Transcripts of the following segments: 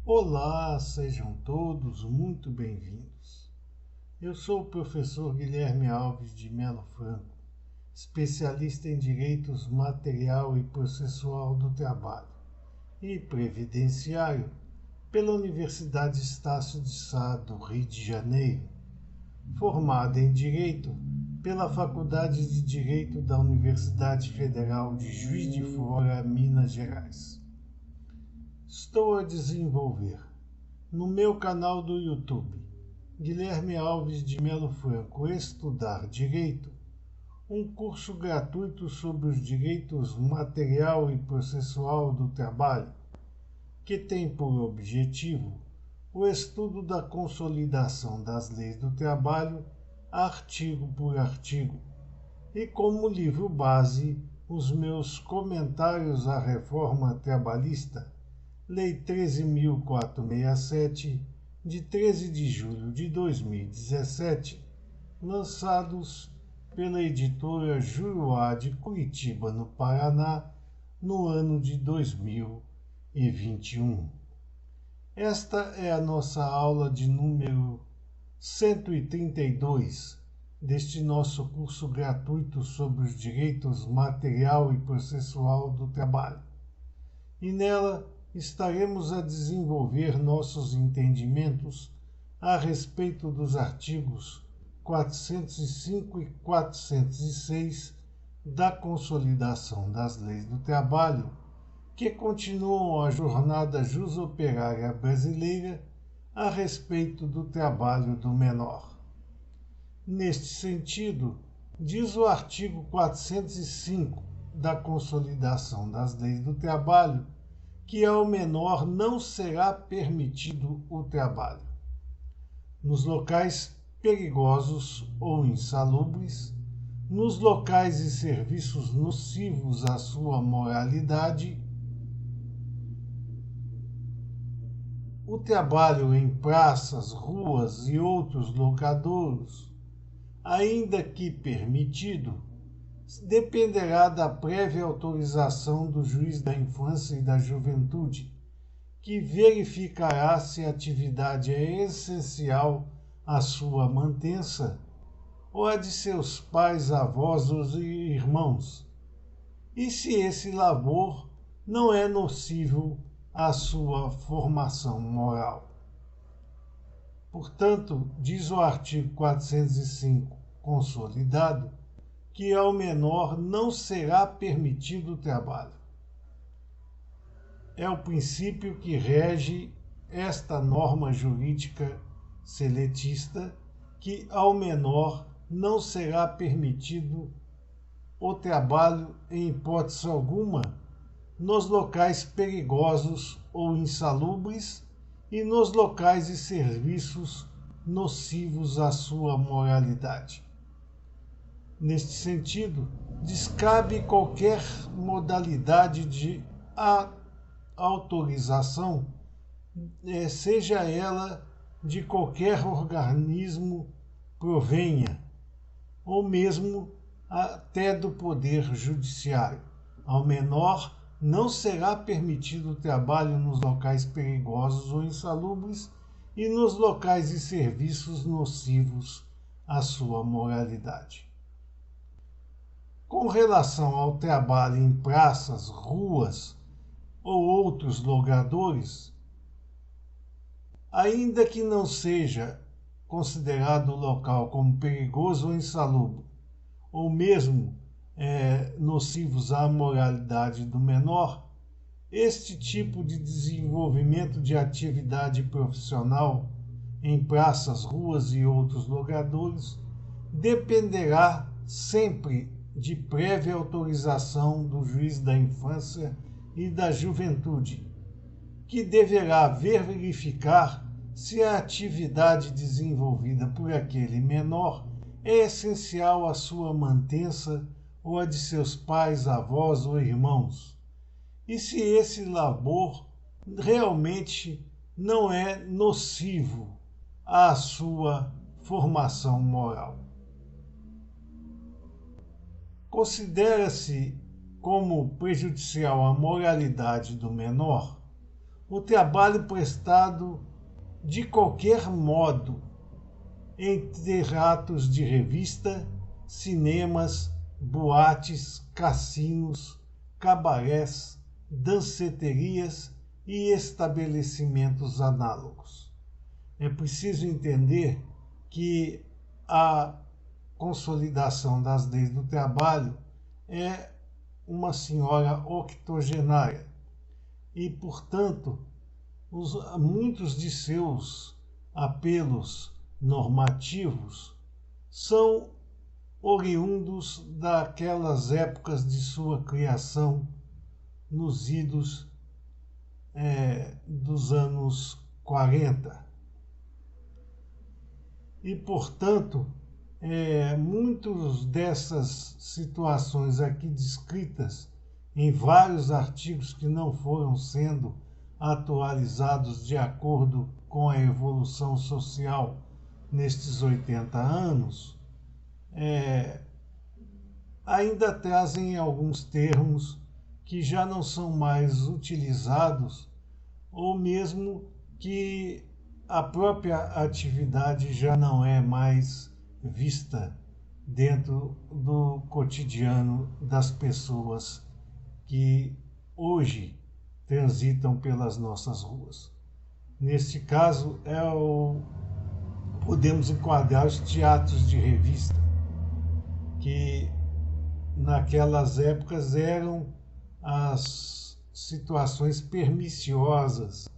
Olá, sejam todos muito bem-vindos. Eu sou o professor Guilherme Alves de Melo Franco, especialista em Direitos Material e Processual do Trabalho e Previdenciário pela Universidade Estácio de Sá do Rio de Janeiro, formado em Direito pela Faculdade de Direito da Universidade Federal de Juiz de Fora, Minas Gerais. Estou a desenvolver no meu canal do YouTube, Guilherme Alves de Melo Franco Estudar Direito, um curso gratuito sobre os direitos material e processual do trabalho, que tem por objetivo o estudo da consolidação das leis do trabalho, artigo por artigo, e como livro base os meus comentários à reforma trabalhista, Lei 13.467, de 13 de julho de 2017, lançados pela editora Juruá de Curitiba, no Paraná, no ano de 2021. Esta é a nossa aula de número 132 deste nosso curso gratuito sobre os direitos material e processual do trabalho. E nela estaremos a desenvolver nossos entendimentos a respeito dos artigos 405 e 406 da Consolidação das Leis do Trabalho, que continuam a jornada jusoperária brasileira a respeito do trabalho do menor. Neste sentido, diz o artigo 405 da Consolidação das Leis do Trabalho que ao menor não será permitido o trabalho nos locais perigosos ou insalubres, nos locais e serviços nocivos à sua moralidade, o trabalho em praças, ruas e outros locadouros, ainda que permitido, dependerá da prévia autorização do juiz da infância e da juventude, que verificará se a atividade é essencial à sua mantença ou a de seus pais, avós ou irmãos, e se esse labor não é nocivo à sua formação moral. Portanto, diz o artigo 405, consolidado, que ao menor não será permitido o trabalho. É o princípio que rege esta norma jurídica seletista, que ao menor não será permitido o trabalho em hipótese alguma nos locais perigosos ou insalubres e nos locais e serviços nocivos à sua moralidade. Neste sentido, descabe qualquer modalidade de autorização, seja ela de qualquer organismo provenha, ou mesmo até do Poder Judiciário. Ao menor não será permitido o trabalho nos locais perigosos ou insalubres e nos locais e serviços nocivos à sua moralidade. Com relação ao trabalho em praças, ruas ou outros logradouros, ainda que não seja considerado o local como perigoso ou insalubre, ou mesmo nocivos à moralidade do menor, este tipo de desenvolvimento de atividade profissional em praças, ruas e outros logradouros dependerá sempre de prévia autorização do juiz da infância e da juventude, que deverá verificar se a atividade desenvolvida por aquele menor é essencial à sua mantença ou à de seus pais, avós ou irmãos, e se esse labor realmente não é nocivo à sua formação moral. Considera-se como prejudicial à moralidade do menor o trabalho prestado de qualquer modo em teatros de revista, cinemas, boates, cassinos, cabarés, danceterias e estabelecimentos análogos. É preciso entender que a consolidação das leis do trabalho é uma senhora octogenária e, portanto, muitos de seus apelos normativos são oriundos daquelas épocas de sua criação nos idos dos anos 40. E, portanto, muitas dessas situações aqui descritas em vários artigos que não foram sendo atualizados de acordo com a evolução social nestes 80 anos, ainda trazem alguns termos que já não são mais utilizados, ou mesmo que a própria atividade já não é mais vista dentro do cotidiano das pessoas que hoje transitam pelas nossas ruas. Neste caso, podemos enquadrar os teatros de revista, que naquelas épocas eram as situações perniciosas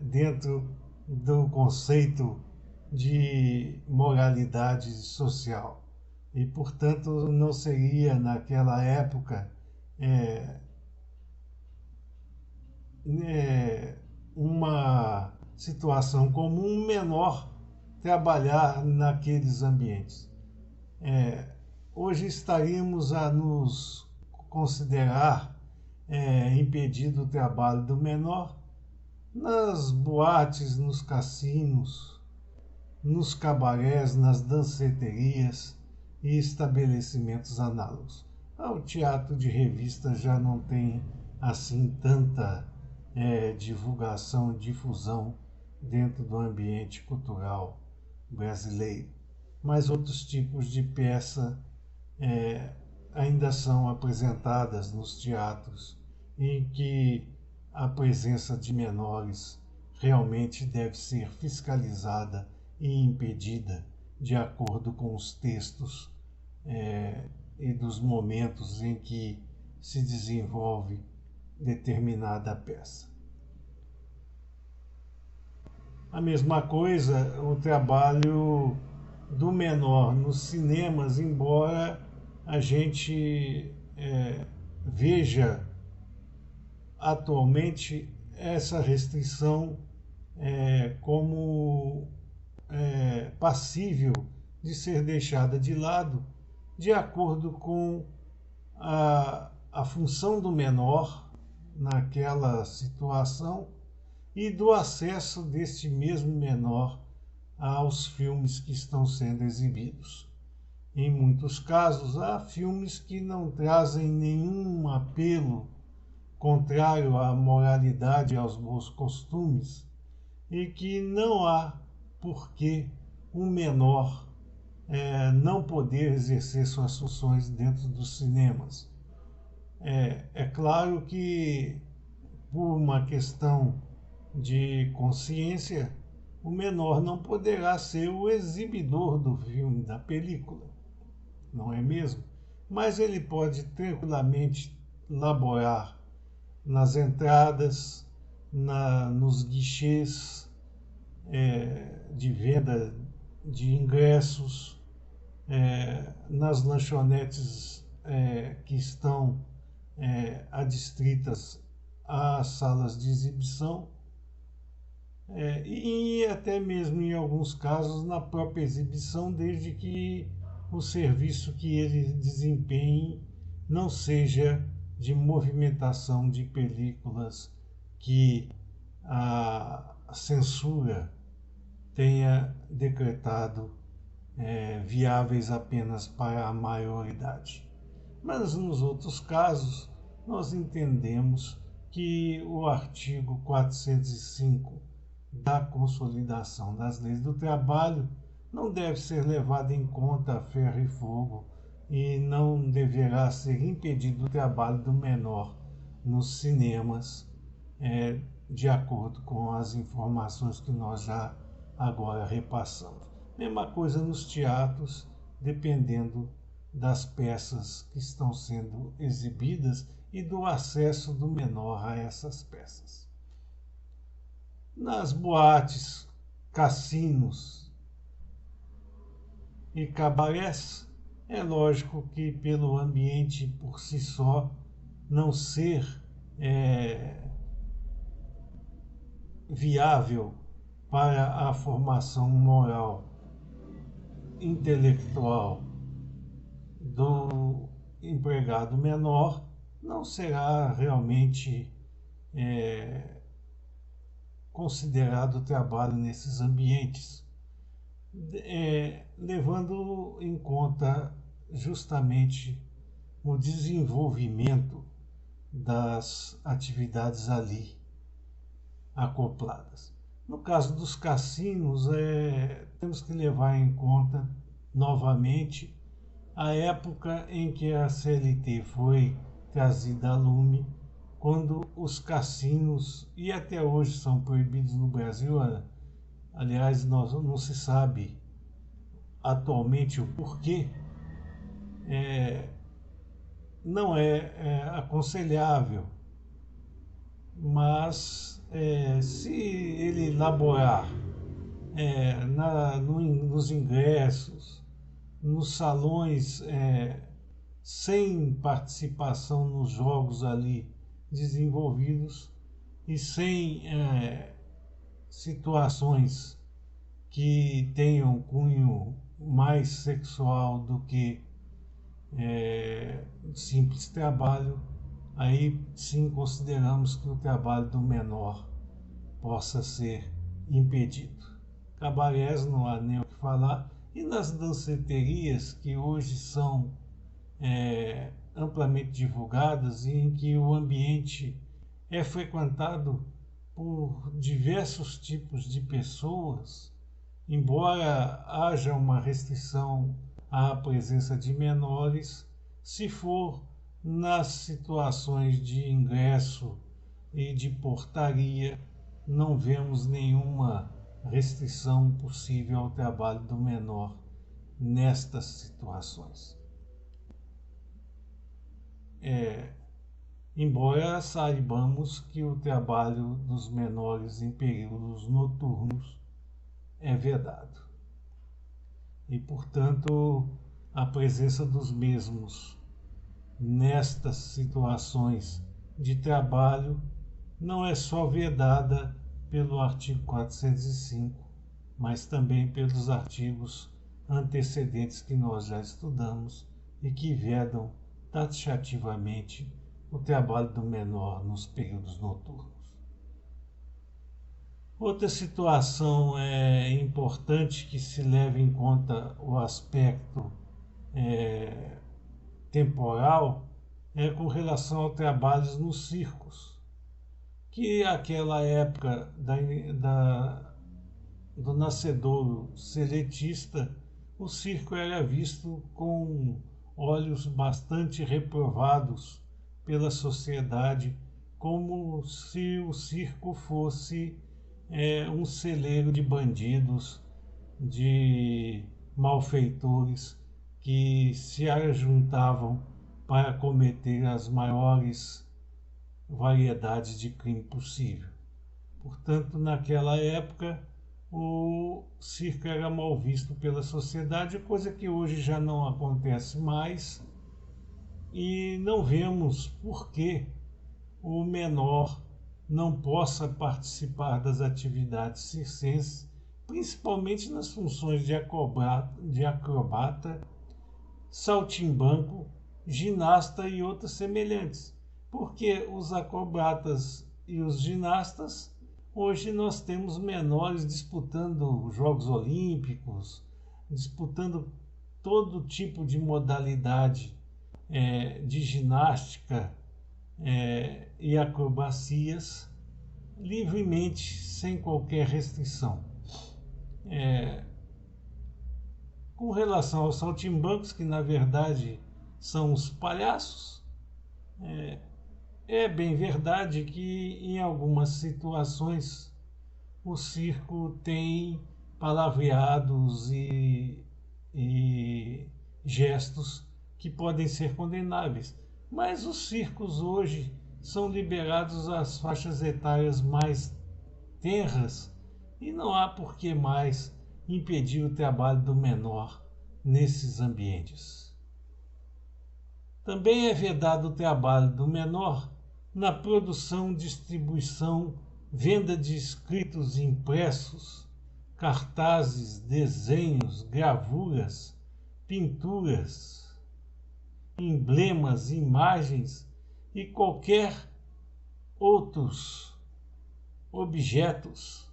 dentro do conceito de moralidade social. E, portanto, não seria naquela época uma situação comum um menor trabalhar naqueles ambientes. Hoje estaríamos a nos considerar impedido o trabalho do menor nas boates, nos cassinos, nos cabarés, nas danceterias e estabelecimentos análogos. O teatro de revista já não tem assim tanta divulgação e difusão dentro do ambiente cultural brasileiro, mas outros tipos de peça ainda são apresentadas nos teatros em que a presença de menores realmente deve ser fiscalizada e impedida de acordo com os textos e dos momentos em que se desenvolve determinada peça. A mesma coisa, o trabalho do menor nos cinemas, embora a gente veja atualmente essa restrição como passível de ser deixada de lado de acordo com a função do menor naquela situação e do acesso deste mesmo menor aos filmes que estão sendo exibidos. Em muitos casos, há filmes que não trazem nenhum apelo contrário à moralidade e aos bons costumes e que não há por que um menor não poder exercer suas funções dentro dos cinemas. É claro que, por uma questão de consciência, o menor não poderá ser o exibidor do filme, da película, não é mesmo? Mas ele pode tranquilamente laborar nas entradas, nos guichês de venda de ingressos, nas lanchonetes que estão adstritas às salas de exibição, e até mesmo em alguns casos na própria exibição, desde que o serviço que ele desempenhe não seja de movimentação de películas que a censura tenha decretado viáveis apenas para a maioridade. Mas nos outros casos, nós entendemos que o artigo 405 da Consolidação das Leis do Trabalho não deve ser levado em conta a ferro e fogo e não deverá ser impedido o trabalho do menor nos cinemas, de acordo com as informações que nós já agora repassamos. Mesma coisa nos teatros, dependendo das peças que estão sendo exibidas e do acesso do menor a essas peças. Nas boates, cassinos e cabarés, é lógico que pelo ambiente por si só não ser viável para a formação moral, intelectual do empregado menor, não será realmente considerado trabalho nesses ambientes, levando em conta justamente o desenvolvimento das atividades ali acopladas. No caso dos cassinos, temos que levar em conta novamente a época em que a CLT foi trazida a lume, quando os cassinos, e até hoje são proibidos no Brasil, aliás, não se sabe atualmente o porquê, não é aconselhável, mas se ele elaborar nos ingressos, nos salões, sem participação nos jogos ali desenvolvidos e sem situações que tenham cunho mais sexual do que simples trabalho, aí sim consideramos que o trabalho do menor possa ser impedido. Cabarés não há nem o que falar, e nas danceterias que hoje são amplamente divulgadas e em que o ambiente é frequentado por diversos tipos de pessoas, embora haja uma restrição à presença de menores, se for nas situações de ingresso e de portaria, não vemos nenhuma restrição possível ao trabalho do menor nestas situações. Embora saibamos que o trabalho dos menores em períodos noturnos é vedado. E, portanto, a presença dos mesmos nestas situações de trabalho não é só vedada pelo artigo 405, mas também pelos artigos antecedentes que nós já estudamos e que vedam taxativamente o trabalho do menor nos períodos noturnos. Outra situação importante que se leve em conta o aspecto temporal é com relação ao trabalho nos circos, que aquela época do nascedouro seletista, o circo era visto com olhos bastante reprovados pela sociedade, como se o circo fosse um celeiro de bandidos, de malfeitores que se ajuntavam para cometer as maiores variedades de crime possível. Portanto, naquela época, o circo era mal visto pela sociedade, coisa que hoje já não acontece mais, e não vemos por que o menor não possa participar das atividades circenses, principalmente nas funções de acrobata, saltimbanco, ginasta e outras semelhantes. Porque os acrobatas e os ginastas, hoje nós temos menores disputando os Jogos Olímpicos, disputando todo tipo de modalidade de ginástica e acrobacias livremente, sem qualquer restrição. Com relação aos saltimbancos, que na verdade são os palhaços, é bem verdade que em algumas situações o circo tem palavreados e gestos que podem ser condenáveis. Mas os circos hoje são liberados às faixas etárias mais tenras e não há por que mais impedir o trabalho do menor nesses ambientes. Também é vedado o trabalho do menor na produção, distribuição, venda de escritos impressos, cartazes, desenhos, gravuras, pinturas, emblemas, imagens e qualquer outros objetos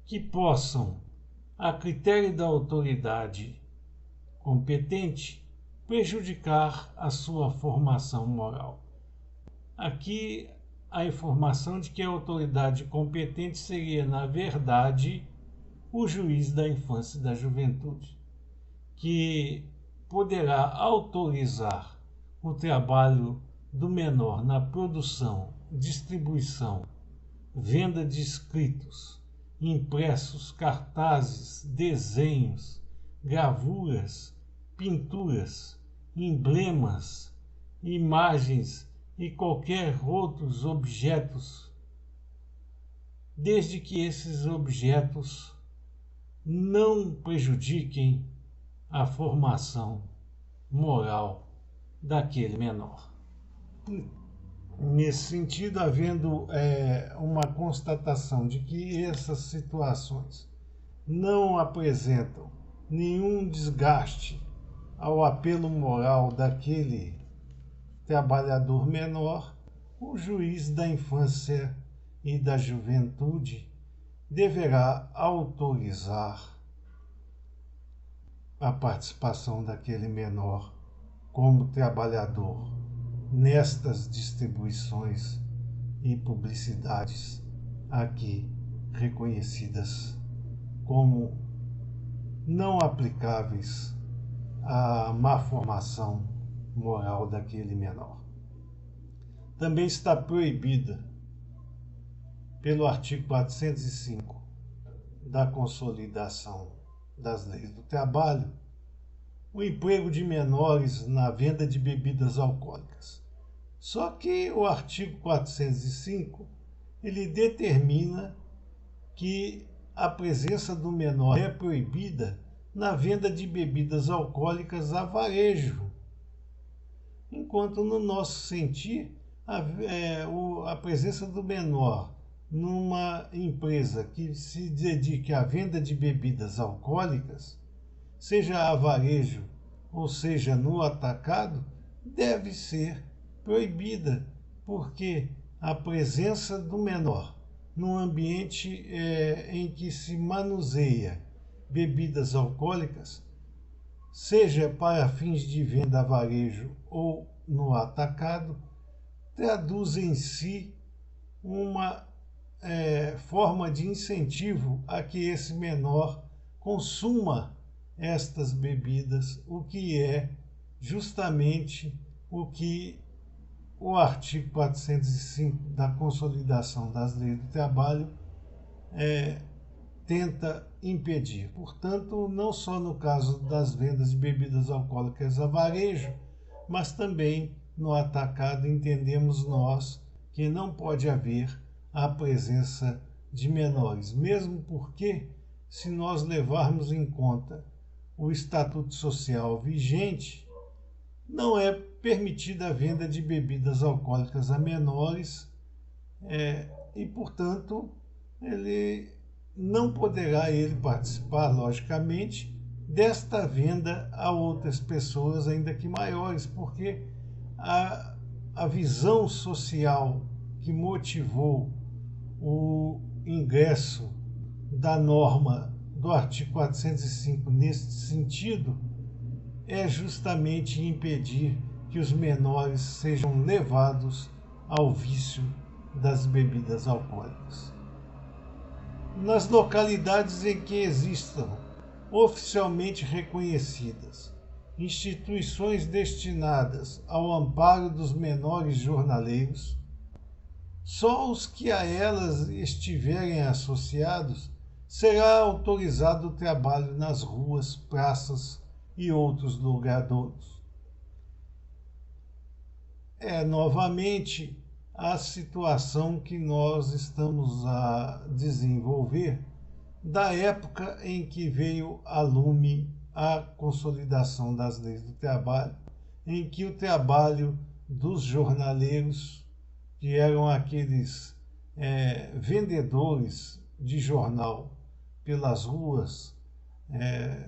que possam, a critério da autoridade competente, prejudicar a sua formação moral. Aqui a informação de que a autoridade competente seria, na verdade, o juiz da infância e da juventude, que poderá autorizar o trabalho do menor na produção, distribuição, venda de escritos, impressos, cartazes, desenhos, gravuras, pinturas, emblemas, imagens e qualquer outros objetos, desde que esses objetos não prejudiquem a formação moral daquele menor. Nesse sentido, havendo uma constatação de que essas situações não apresentam nenhum desgaste ao apelo moral daquele trabalhador menor, o juiz da infância e da juventude deverá autorizar a participação daquele menor como trabalhador nestas distribuições e publicidades aqui reconhecidas como não aplicáveis à má formação moral daquele menor. Também está proibida pelo artigo 405 da Consolidação das Leis do Trabalho o emprego de menores na venda de bebidas alcoólicas. Só que o artigo 405 ele determina que a presença do menor é proibida na venda de bebidas alcoólicas a varejo, enquanto no nosso sentir a presença do menor numa empresa que se dedique à venda de bebidas alcoólicas, seja a varejo ou seja no atacado, deve ser proibida, porque a presença do menor num ambiente em que se manuseia bebidas alcoólicas, seja para fins de venda a varejo ou no atacado, traduz em si uma forma de incentivo a que esse menor consuma estas bebidas, o que é justamente o que o artigo 405 da Consolidação das Leis do Trabalho tenta impedir. Portanto, não só no caso das vendas de bebidas alcoólicas a varejo, mas também no atacado, entendemos nós que não pode haver a presença de menores, mesmo porque, se nós levarmos em conta o Estatuto Social vigente, não é permitida a venda de bebidas alcoólicas a menores e, portanto, ele não poderá participar, logicamente, desta venda a outras pessoas, ainda que maiores, porque a visão social que motivou o ingresso da norma do artigo 405 neste sentido é justamente impedir que os menores sejam levados ao vício das bebidas alcoólicas. Nas localidades em que existam oficialmente reconhecidas instituições destinadas ao amparo dos menores jornaleiros, só os que a elas estiverem associados será autorizado o trabalho nas ruas, praças e outros logradouros. É novamente a situação que nós estamos a desenvolver da época em que veio a lume a consolidação das leis do trabalho, em que o trabalho dos jornaleiros, que eram aqueles vendedores de jornal pelas ruas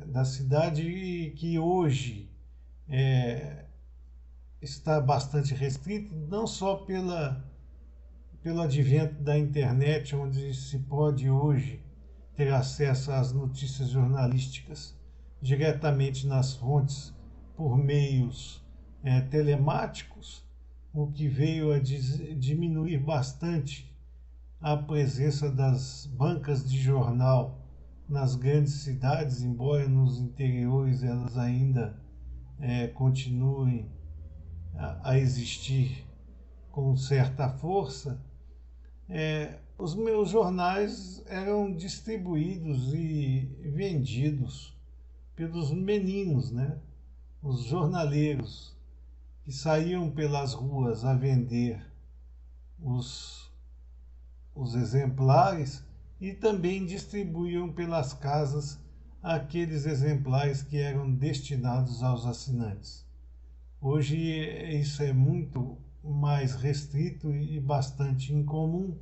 da cidade, e que hoje está bastante restrito, não só pelo advento da internet, onde se pode hoje ter acesso às notícias jornalísticas diretamente nas fontes por meios telemáticos, o que veio a diminuir bastante a presença das bancas de jornal nas grandes cidades, embora nos interiores elas ainda continuem a existir com certa força. Os meus jornais eram distribuídos e vendidos pelos meninos, né? Os jornaleiros que saíam pelas ruas a vender os exemplares e também distribuíam pelas casas aqueles exemplares que eram destinados aos assinantes. Hoje isso é muito mais restrito e bastante incomum,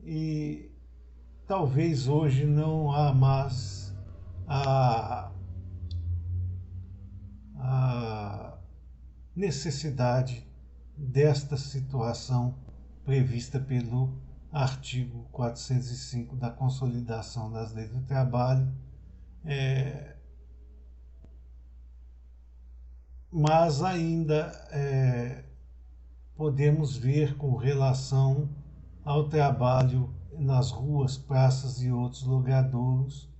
e talvez hoje não há mais a necessidade desta situação prevista pelo artigo 405 da Consolidação das Leis do Trabalho, mas ainda podemos ver com relação ao trabalho nas ruas, praças e outros logradouros,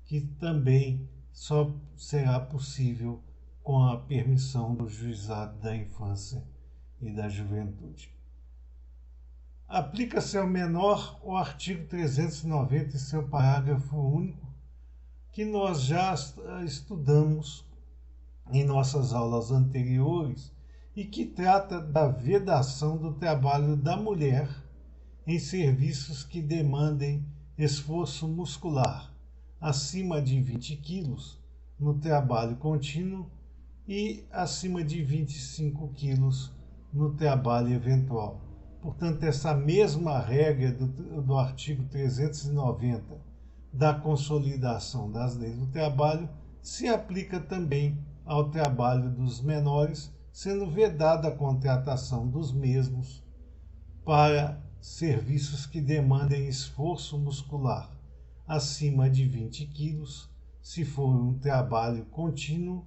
que também só será possível com a permissão do Juizado da Infância e da Juventude. Aplica-se ao menor o artigo 390 e seu parágrafo único, que nós já estudamos em nossas aulas anteriores e que trata da vedação do trabalho da mulher em serviços que demandem esforço muscular acima de 20 quilos no trabalho contínuo e acima de 25 quilos no trabalho eventual. Portanto, essa mesma regra do artigo 390 da Consolidação das Leis do Trabalho se aplica também ao trabalho dos menores, sendo vedada a contratação dos mesmos para serviços que demandem esforço muscular acima de 20 quilos, se for um trabalho contínuo,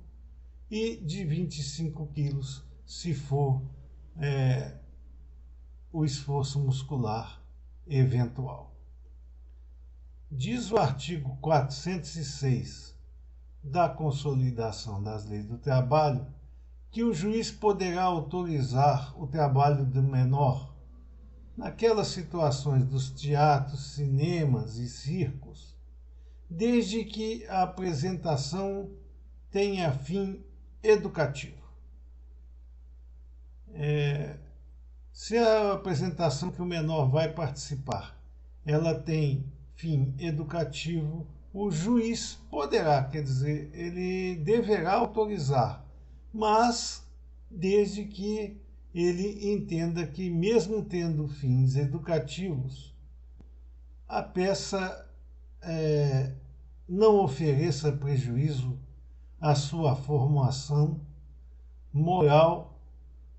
e de 25 quilos, se for o esforço muscular eventual. Diz o artigo 406 da Consolidação das Leis do Trabalho que o juiz poderá autorizar o trabalho do menor naquelas situações dos teatros, cinemas e circos, desde que a apresentação tenha fim educativo. Se a apresentação que o menor vai participar, ela tem fim educativo, o juiz poderá, quer dizer, ele deverá autorizar, mas desde que ele entenda que, mesmo tendo fins educativos, a peça não ofereça prejuízo à sua formação moral,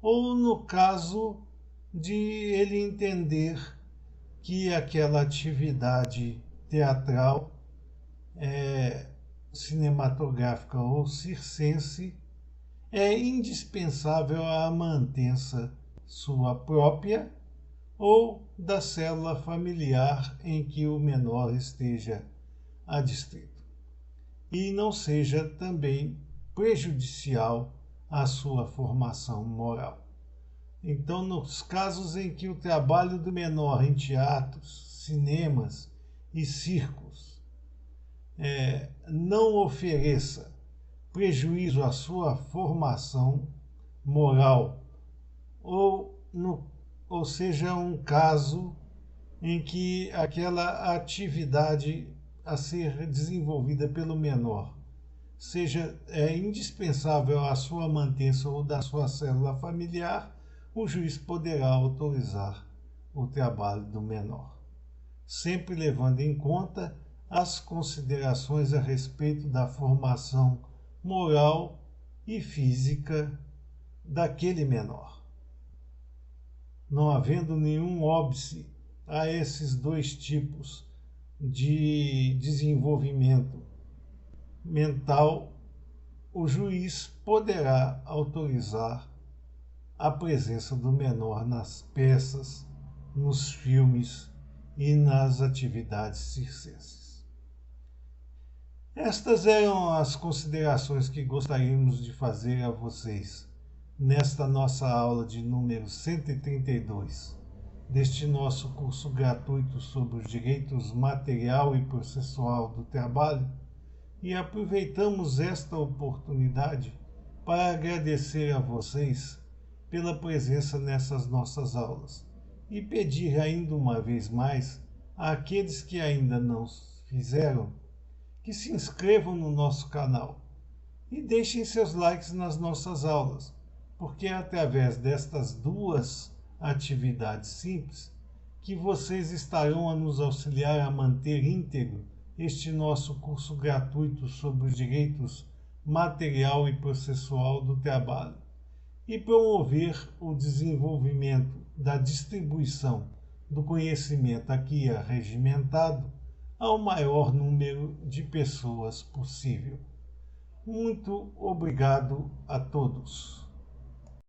ou no caso de ele entender que aquela atividade teatral, cinematográfica ou circense é indispensável à mantença sua própria ou da célula familiar em que o menor esteja adstrito, e não seja também prejudicial à sua formação moral. Então, nos casos em que o trabalho do menor em teatros, cinemas e circos não ofereça prejuízo à sua formação moral, ou seja, um caso em que aquela atividade a ser desenvolvida pelo menor seja indispensável à sua mantença ou da sua célula familiar, o juiz poderá autorizar o trabalho do menor, sempre levando em conta as considerações a respeito da formação moral e física daquele menor. Não havendo nenhum óbice a esses dois tipos de desenvolvimento mental, o juiz poderá autorizar a presença do menor nas peças, nos filmes e nas atividades circenses. Estas eram as considerações que gostaríamos de fazer a vocês nesta nossa aula de número 132 deste nosso curso gratuito sobre os direitos material e processual do trabalho, e aproveitamos esta oportunidade para agradecer a vocês pela presença nessas nossas aulas e pedir ainda uma vez mais àqueles que ainda não fizeram que se inscrevam no nosso canal e deixem seus likes nas nossas aulas, porque é através destas duas atividades simples que vocês estarão a nos auxiliar a manter íntegro este nosso curso gratuito sobre os direitos material e processual do trabalho e promover o desenvolvimento da distribuição do conhecimento aqui arregimentado ao maior número de pessoas possível. Muito obrigado a todos.